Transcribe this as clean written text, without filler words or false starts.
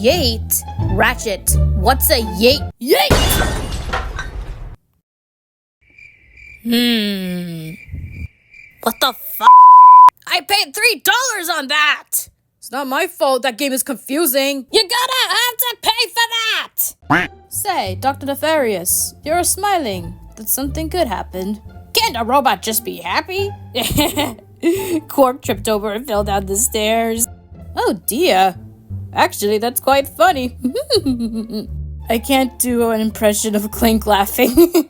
Yate? Ratchet, what's a yate? Yate! What the f***? I paid $3 on that! It's not my fault that game is confusing. You're gonna have to pay for that! Say, Dr. Nefarious, you're smiling. Did something good happen? Can't a robot just be happy? Quark tripped over and fell down the stairs. Oh dear. Actually, that's quite funny. I can't do an impression of Clank laughing.